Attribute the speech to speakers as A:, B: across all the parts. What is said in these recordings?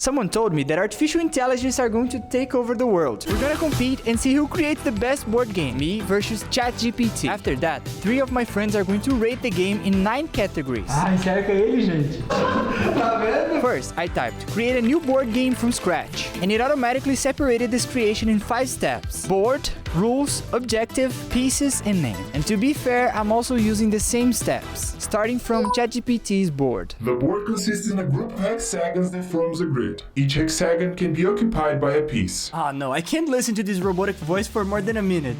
A: Someone told me that artificial intelligence are going to take over the world. We're gonna compete and see who creates the best board game, me versus ChatGPT. After that, 3 of my friends are going to rate the game in 9 categories.
B: Sério que é ele, gente? Tá vendo?
A: First, I typed create a new board game from scratch, and it automatically separated this creation in 5 steps: board, rules, objective, pieces, and name. And to be fair, I'm also using the same steps, starting from ChatGPT's board.
C: The board consists in a group of hexagons that forms a grid. Each hexagon can be occupied by a piece.
A: Ah no, I can't listen to this robotic voice for more than a minute.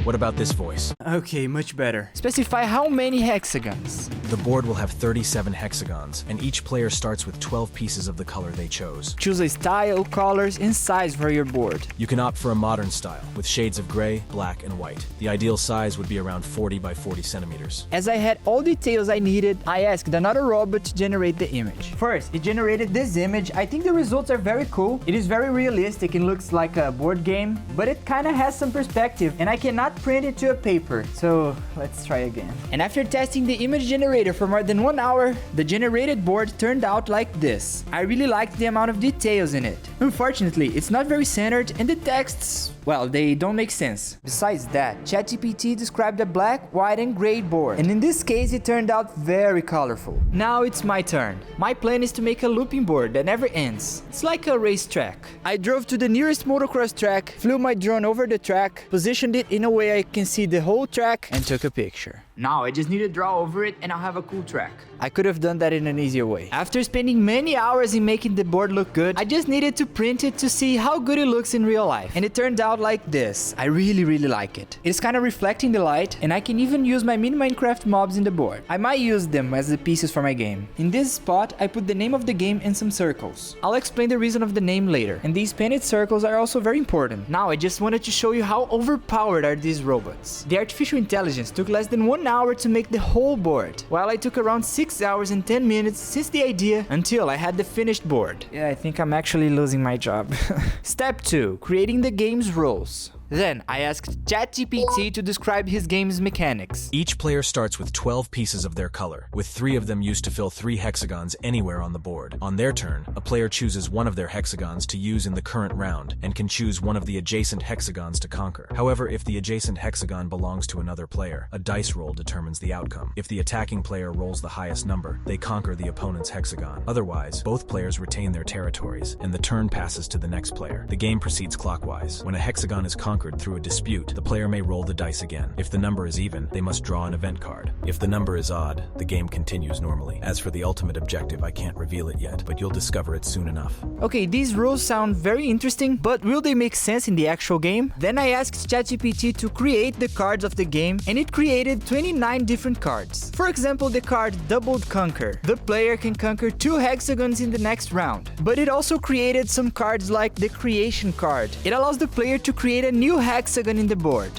D: What about this voice?
A: Okay, much better. Specify how many hexagons.
D: The board will have 37 hexagons, and each player starts with 12 pieces of the color they chose.
A: Choose a style, colors, and size for your board.
D: You can opt for a modern style, with shades of gray, black, and white. The ideal size would be around 40 by 40 centimeters.
A: As I had all details I needed, I asked another robot to generate the image. First, it generated this image. I think the results are very cool. It is very realistic and looks like a board game, but it kinda has some perspective, and I cannot print it to a paper. So let's try again. And after testing the image generator for more than 1 hour, the generated board turned out like this. I really liked the amount of details in it. Unfortunately, it's not very centered and the texts, well, they don't make sense. Besides that, ChatGPT described a black, white, and gray board. And in this case, it turned out very colorful. Now it's my turn. My plan is to make a looping board that never ends. It's like a racetrack. I drove to the nearest motocross track, flew my drone over the track, positioned it in a way I can see the whole track, and took a picture. Now I just need to draw over it and I'll have a cool track. I could have done that in an easier way. After spending many hours in making the board look good, I just needed to print it to see how good it looks in real life. And it turned out like this. I really like it. It's kind of reflecting the light, and I can even use my mini Minecraft mobs in the board. I might use them as the pieces for my game. In this spot, I put the name of the game and some circles. I'll explain the reason of the name later. And these painted circles are also very important. Now I just wanted to show you how overpowered are these robots. The artificial intelligence took less than 1 hour to make the whole board, while I took around 6 hours and 10 minutes since the idea until I had the finished board. Yeah, I think I'm actually losing my job. Step 2. Creating the game's rules. Then I asked ChatGPT to describe his game's mechanics.
D: Each player starts with 12 pieces of their color, with 3 of them used to fill 3 hexagons anywhere on the board. On their turn, a player chooses one of their hexagons to use in the current round and can choose one of the adjacent hexagons to conquer. However, if the adjacent hexagon belongs to another player, a dice roll determines the outcome. If the attacking player rolls the highest number, they conquer the opponent's hexagon. Otherwise, both players retain their territories, and the turn passes to the next player. The game proceeds clockwise. When a hexagon is conquered through a dispute, the player may roll the dice again. If the number is even, they must draw an event card. If the number is odd, the game continues normally. As for the ultimate objective, I can't reveal it yet, but you'll discover it soon enough.
A: Okay, these rules sound very interesting, but will they make sense in the actual game? Then I asked ChatGPT to create the cards of the game, and it created 29 different cards. For example, the card Doubled Conquer. The player can conquer 2 hexagons in the next round. But it also created some cards like the Creation card. It allows the player to create a new hexagon in the board.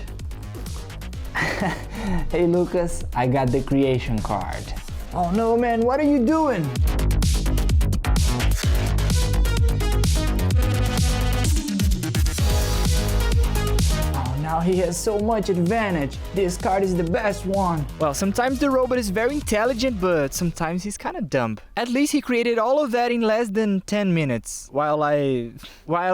A: Hey Lucas, I got the Creation card. Oh no man, what are you doing? Now he has so much advantage. This card is the best one. Well, sometimes the robot is very intelligent, but sometimes he's kind of dumb. At least he created all of that in less than 10 minutes. While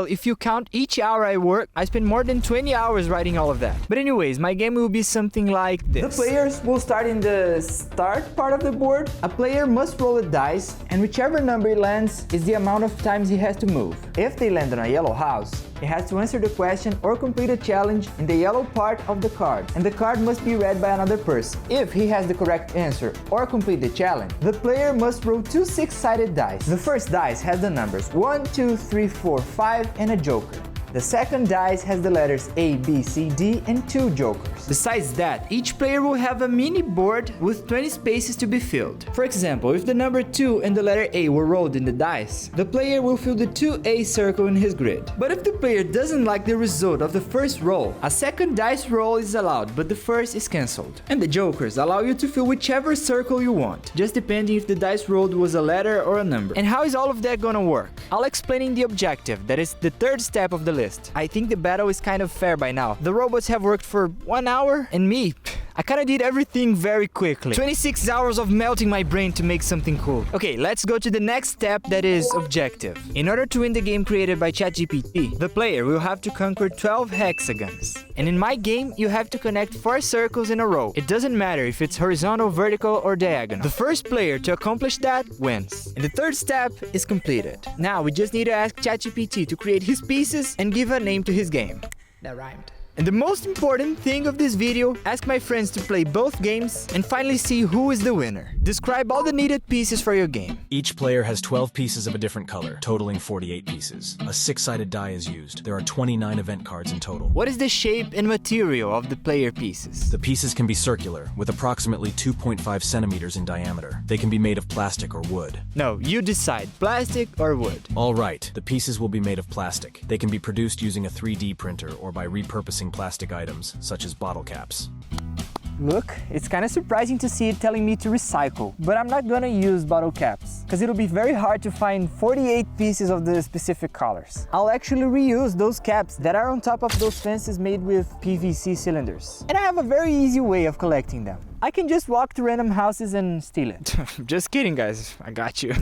A: if you count each hour I work, I spend more than 20 hours writing all of that. But anyways, my game will be something like this. The players will start in the start part of the board. A player must roll a dice, and whichever number it lands is the amount of times he has to move. If they land on a yellow house, he has to answer the question or complete a challenge in the yellow part of the card, and the card must be read by another person. If he has the correct answer or complete the challenge, the player must roll 2 6-sided dice. The first dice has the numbers 1, 2, 3, 4, 5, and a joker. The second dice has the letters A, B, C, D, and 2 jokers. Besides that, each player will have a mini board with 20 spaces to be filled. For example, if the number 2 and the letter A were rolled in the dice, the player will fill the 2A circle in his grid. But if the player doesn't like the result of the first roll, a second dice roll is allowed, but the first is cancelled. And the jokers allow you to fill whichever circle you want, just depending if the dice rolled was a letter or a number. And how is all of that gonna work? I'll explain in the objective, that is the third step of the list. I think the battle is kind of fair by now. The robots have worked for 1 hour, and me, I kinda did everything very quickly. 26 hours of melting my brain to make something cool. Okay, let's go to the next step, that is objective. In order to win the game created by ChatGPT, the player will have to conquer 12 hexagons. And in my game, you have to connect 4 circles in a row. It doesn't matter if it's horizontal, vertical, or diagonal. The first player to accomplish that wins. And the third step is completed. Now we just need to ask ChatGPT to create his pieces and give a name to his game. That rhymed. And the most important thing of this video, ask my friends to play both games and finally see who is the winner. Describe all the needed pieces for your game.
D: Each player has 12 pieces of a different color, totaling 48 pieces. A 6-sided die is used. There are 29 event cards in total.
A: What is the shape and material of the player pieces?
D: The pieces can be circular, with approximately 2.5 centimeters in diameter. They can be made of plastic or wood.
A: No, you decide, plastic or wood.
D: All right, the pieces will be made of plastic. They can be produced using a 3D printer or by repurposing plastic items, such as bottle caps.
A: Look, it's kind of surprising to see it telling me to recycle, but I'm not gonna use bottle caps, because it'll be very hard to find 48 pieces of the specific colors. I'll actually reuse those caps that are on top of those fences made with PVC cylinders. And I have a very easy way of collecting them. I can just walk to random houses and steal it. Just kidding, guys. I got you.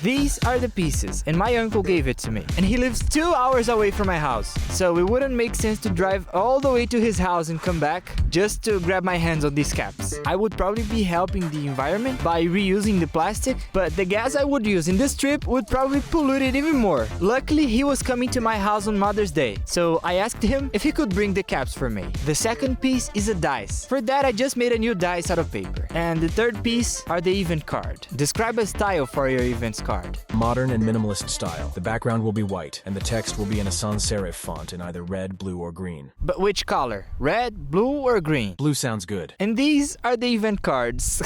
A: These are the pieces, and my uncle gave it to me. And he lives 2 hours away from my house, so it wouldn't make sense to drive all the way to his house and come back just to grab my hands on these caps. I would probably be helping the environment by reusing the plastic, but the gas I would use in this trip would probably pollute it even more. Luckily, he was coming to my house on Mother's Day, so I asked him if he could bring the caps for me. The second piece is a dice. For that, I just made a new dice out of paper. And the third piece are the event card. Describe a style for your events card.
D: Modern and minimalist style. The background will be white, and the text will be in a sans serif font in either red, blue, or green.
A: But which color? Red, blue, or green?
D: Blue sounds good.
A: And these are the event cards.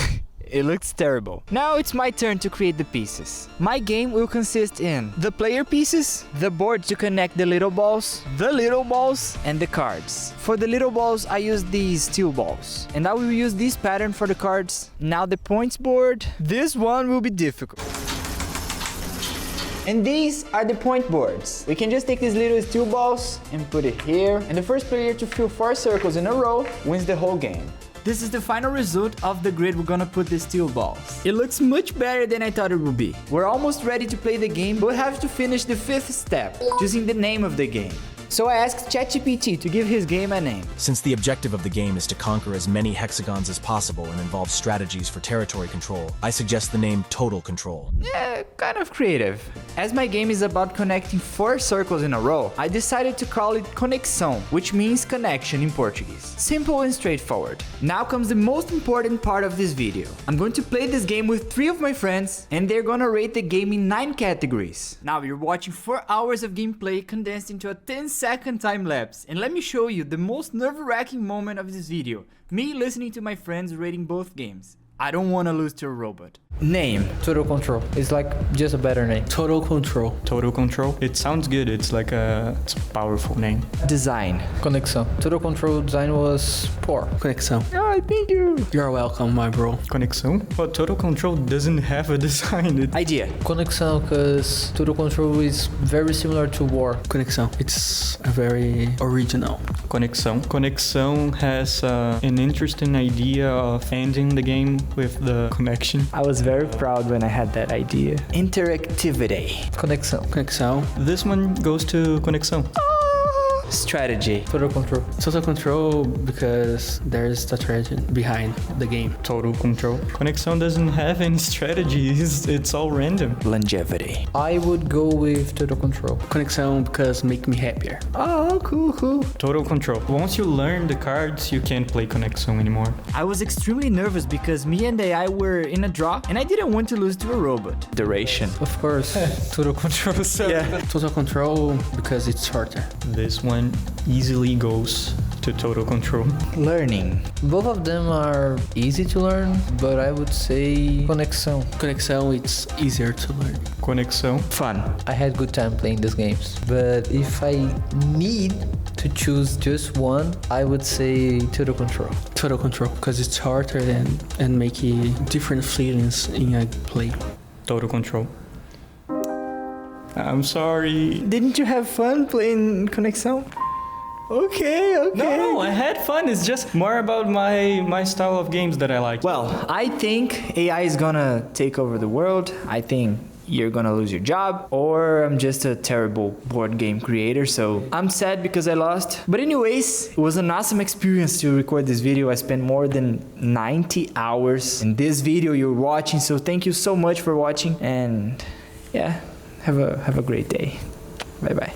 A: It looks terrible. Now it's my turn to create the pieces. My game will consist in the player pieces, the board to connect the little balls, and the cards. For the little balls, I use these steel balls. And I will use this pattern for the cards. Now the points board. This one will be difficult. And these are the point boards. We can just take these little steel balls and put it here. And the first player to fill 4 circles in a row wins the whole game. This is the final result of the grid we're gonna put the steel balls. It looks much better than I thought it would be. We're almost ready to play the game, but we have to finish the 5th step, choosing the name of the game. So I asked ChatGPT to give his game a name.
D: Since the objective of the game is to conquer as many hexagons as possible and involves strategies for territory control, I suggest the name Total Control.
A: Yeah, kind of creative. As my game is about connecting 4 circles in a row, I decided to call it Conexão, which means connection in Portuguese. Simple and straightforward. Now comes the most important part of this video. I'm going to play this game with 3 of my friends, and they're gonna rate the game in 9 categories. Now you're watching 4 hours of gameplay condensed into a 10-second time lapse, and let me show you the most nerve-wracking moment of this video, me listening to my friends rating both games. I don't want to lose to a robot. Name.
B: Total Control. It's like just a better name.
E: Total Control.
F: Total Control. It sounds good. It's a powerful name.
A: Design.
B: Conexão. Total Control design was poor.
E: Conexão.
A: Oh, thank you.
E: You're welcome, my bro.
F: Conexão? But Total Control doesn't have a design.
A: Idea.
B: Conexão, because Total Control is very similar to War.
E: Conexão. It's a very original.
F: Conexão. Conexão has an interesting idea of ending the game with the connection.
A: I was very proud when I had that idea. Interactivity.
B: Conexão.
E: Conexão.
F: This one goes to Conexão.
A: Strategy.
B: Total Control.
E: Total Control because there's strategy behind the game.
F: Total Control. Conexão doesn't have any strategies. It's all random.
A: Longevity.
B: I would go with Total Control.
E: Conexão because make me happier.
A: Oh, cool.
F: Total Control. Once you learn the cards, you can't play Conexão anymore.
A: I was extremely nervous because me and AI were in a draw and I didn't want to lose to a robot. Duration.
B: Of course. Total Control.
A: Yeah.
E: Total Control because it's shorter.
F: This one easily goes to Total Control.
A: Learning.
B: Both of them are easy to learn, but I would say Conexão.
E: Conexão, it's easier to learn.
F: Conexão.
A: Fun.
B: I had good time playing these games, but if I need to choose just one, I would say Total Control.
E: Total Control because it's shorter and make different feelings in a play.
F: Total Control. I'm sorry.
A: Didn't you have fun playing Conexão? Okay, okay.
F: No, I had fun. It's just more about my style of games that I like.
A: Well, I think AI is gonna take over the world. I think you're gonna lose your job, or I'm just a terrible board game creator, so I'm sad because I lost. But anyways, it was an awesome experience to record this video. I spent more than 90 hours in this video you're watching, so thank you so much for watching, and yeah, have a great day. Bye bye.